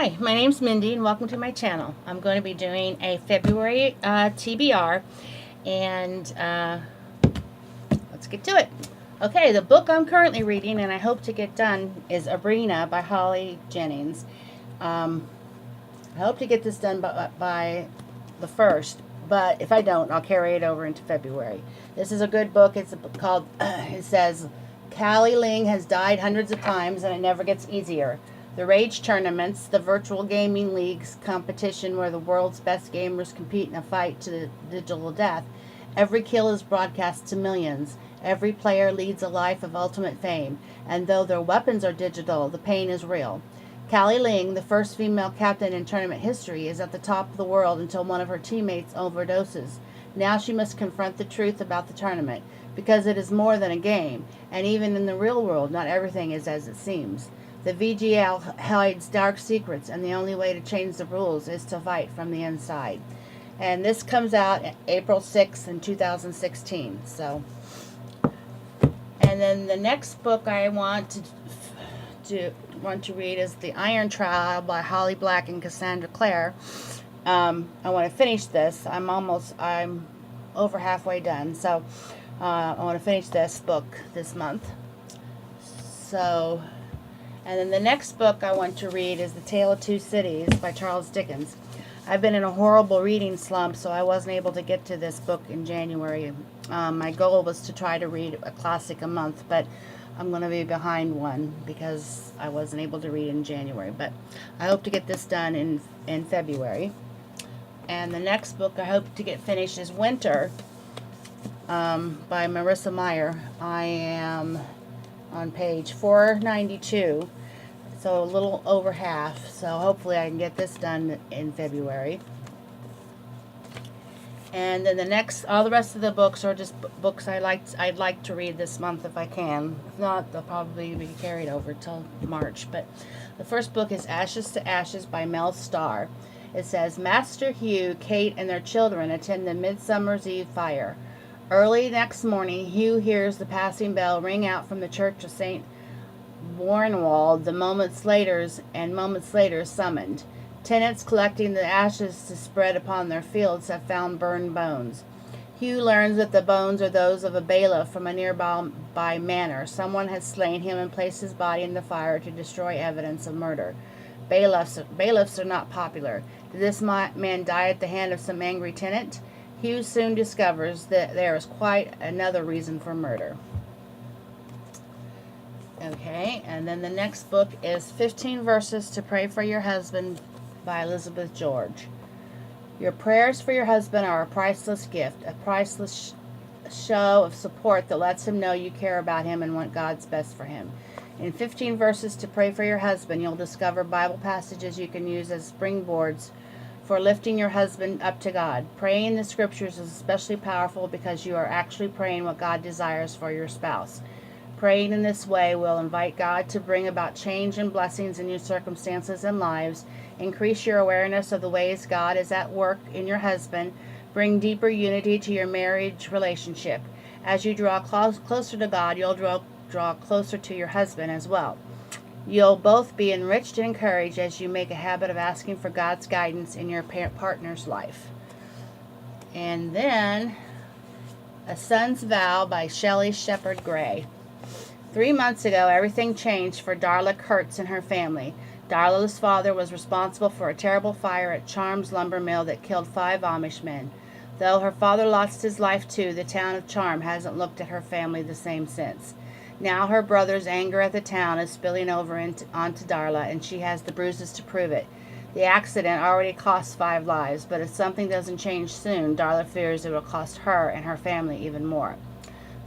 Hi, my name's Mindy and welcome to my channel. I'm going to be doing a February TBR and let's get to it. Okay, the book I'm currently reading and I hope to get done is Arena by Holly Jennings. I hope to get this done by the 1st, but if I don't, I'll carry it over into February. This is a good book. It's a book called, it says, Callie Ling has died hundreds of times and it never gets easier. The Rage Tournaments, the virtual gaming leagues competition where the world's best gamers compete in a fight to the digital death. Every kill is broadcast to millions. Every player leads a life of ultimate fame, and though their weapons are digital, the pain is real. Callie Ling, the first female captain in tournament history, is at the top of the world until one of her teammates overdoses. Now she must confront the truth about the tournament, because it is more than a game, and even in the real world, not everything is as it seems. The VGL hides dark secrets, and the only way to change the rules is to fight from the inside. And this comes out April 6th in 2016. So, and then the next book I want to read is The Iron Trial by Holly Black and Cassandra Clare. I want to finish this. I'm over halfway done, so I want to finish this book this month. So. And then the next book I want to read is The Tale of Two Cities by Charles Dickens. I've been in a horrible reading slump, so I wasn't able to get to this book in January. My goal was to try to read a classic a month, but I'm going to be behind one because I wasn't able to read in January. But I hope to get this done in February. And the next book I hope to get finished is Winter by Marissa Meyer. I am on page 492, so a little over half, so hopefully I can get this done in February. And then all the rest of the books are just books I'd like to read this month if I can. If not, they'll probably be carried over till March. But the first book is Ashes to Ashes by Mel Starr. It says, Master Hugh, Kate, and their children attend the Midsummer's Eve fire. Early next morning, Hugh hears the passing bell ring out from the church of St. Warnwald. Moments later summoned. Tenants collecting the ashes to spread upon their fields have found burned bones. Hugh learns that the bones are those of a bailiff from a nearby manor. Someone has slain him and placed his body in the fire to destroy evidence of murder. Bailiffs are not popular. Did this man die at the hand of some angry tenant? Hugh soon discovers that there is quite another reason for murder. Okay, and then the next book is 15 Verses to Pray for Your Husband by Elizabeth George. Your prayers for your husband are a priceless gift, a priceless show of support that lets him know you care about him and want God's best for him. In 15 Verses to Pray for Your Husband, you'll discover Bible passages you can use as springboards for lifting your husband up to God. Praying the scriptures is especially powerful because you are actually praying what God desires for your spouse. Praying in this way will invite God to bring about change and blessings in your circumstances and lives, increase your awareness of the ways God is at work in your husband, bring deeper unity to your marriage relationship. As you draw closer to God, you'll draw closer to your husband as well. You'll both be enriched and encouraged as you make a habit of asking for God's guidance in your partner's life. And then, A Son's Vow by Shelley Shepherd Gray. 3 months ago, everything changed for Darla Kurtz and her family. Darla's father was responsible for a terrible fire at Charm's lumber mill that killed 5 Amish men. Though her father lost his life too, the town of Charm hasn't looked at her family the same since. Now her brother's anger at the town is spilling over onto Darla, and she has the bruises to prove it. The accident already cost 5 lives, but if something doesn't change soon, Darla fears it will cost her and her family even more.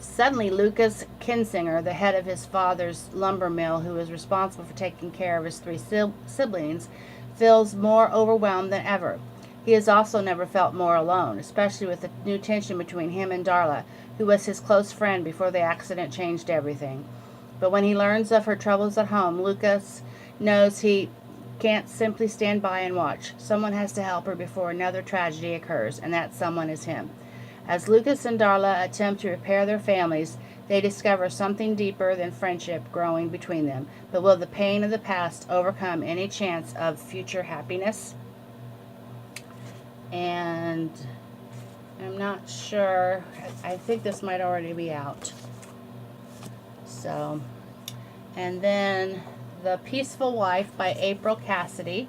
Suddenly, Lucas Kinsinger, the head of his father's lumber mill, who is responsible for taking care of his 3 siblings, feels more overwhelmed than ever. He has also never felt more alone, especially with the new tension between him and Darla, who was his close friend before the accident changed everything. But when he learns of her troubles at home, Lucas knows he can't simply stand by and watch. Someone has to help her before another tragedy occurs, and that someone is him. As Lucas and Darla attempt to repair their families, They discover something deeper than friendship growing between them. But will the pain of the past overcome any chance of future happiness? And I'm not sure. I think this might already be out. So, and then The Peaceful Wife by April Cassidy.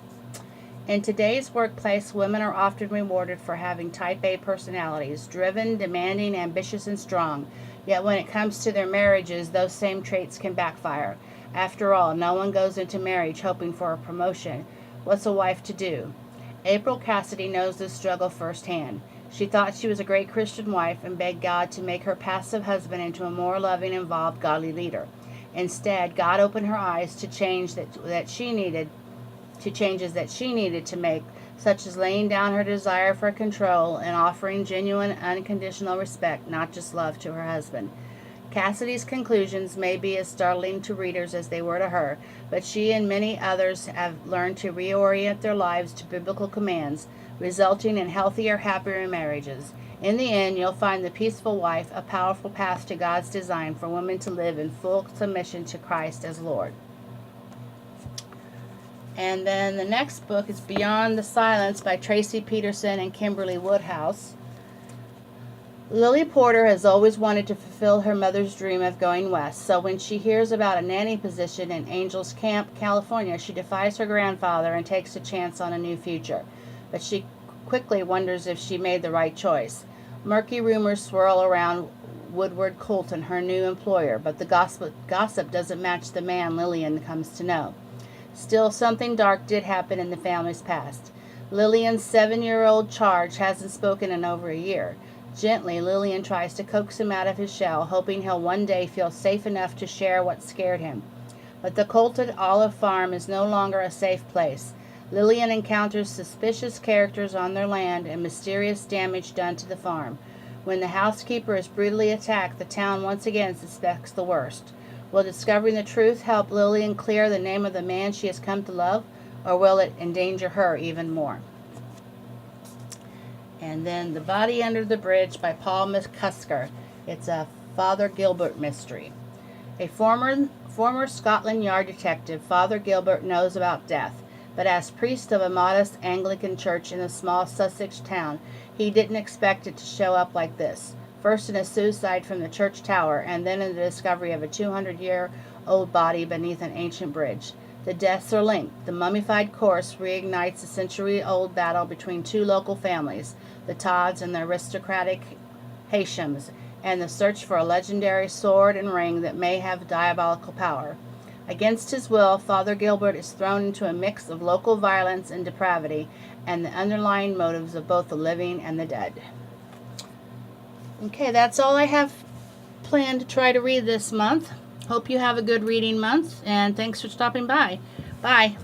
In today's workplace, women are often rewarded for having type A personalities, driven, demanding, ambitious, and strong. Yet when it comes to their marriages, those same traits can backfire. After all, no one goes into marriage hoping for a promotion. What's a wife to do? April Cassidy knows this struggle firsthand. She thought she was a great Christian wife and begged God to make her passive husband into a more loving, involved, godly leader. Instead, God opened her eyes to changes that she needed to make, such as laying down her desire for control and offering genuine, unconditional respect, not just love, to her husband. Cassidy's conclusions may be as startling to readers as they were to her, but she and many others have learned to reorient their lives to biblical commands, resulting in healthier, happier marriages. In the end, you'll find The Peaceful Wife a powerful path to God's design for women to live in full submission to Christ as Lord. And then the next book is Beyond the Silence by Tracy Peterson and Kimberly Woodhouse. Lily Porter has always wanted to fulfill her mother's dream of going west, so when she hears about a nanny position in Angels Camp, California, she defies her grandfather and takes a chance on a new future. But she quickly wonders if she made the right choice. Murky rumors swirl around Woodward Colton, her new employer, but the gossip doesn't match the man Lillian comes to know. Still, something dark did happen in the family's past. Lillian's 7-year-old Charge hasn't spoken in over a year. Gently, Lillian tries to coax him out of his shell, hoping he'll one day feel safe enough to share what scared him. But the Colton Olive Farm is no longer a safe place. Lillian encounters suspicious characters on their land and mysterious damage done to the farm. When the housekeeper is brutally attacked, the town once again suspects the worst. Will discovering the truth help Lillian clear the name of the man she has come to love, or will it endanger her even more? And then The Body Under the Bridge by Paul McCusker. It's a Father Gilbert mystery. A former Scotland Yard detective, Father Gilbert knows about death, but as priest of a modest Anglican church in a small Sussex town, he didn't expect it to show up like this. First in a suicide from the church tower, and then in the discovery of a 200-year-old body beneath an ancient bridge. The deaths are linked. The mummified corpse reignites a century-old battle between two local families, the Todds and the aristocratic Hashams, and the search for a legendary sword and ring that may have diabolical power. Against his will, Father Gilbert is thrown into a mix of local violence and depravity, and the underlying motives of both the living and the dead. Okay, that's all I have planned to try to read this month. Hope you have a good reading month, and thanks for stopping by. Bye.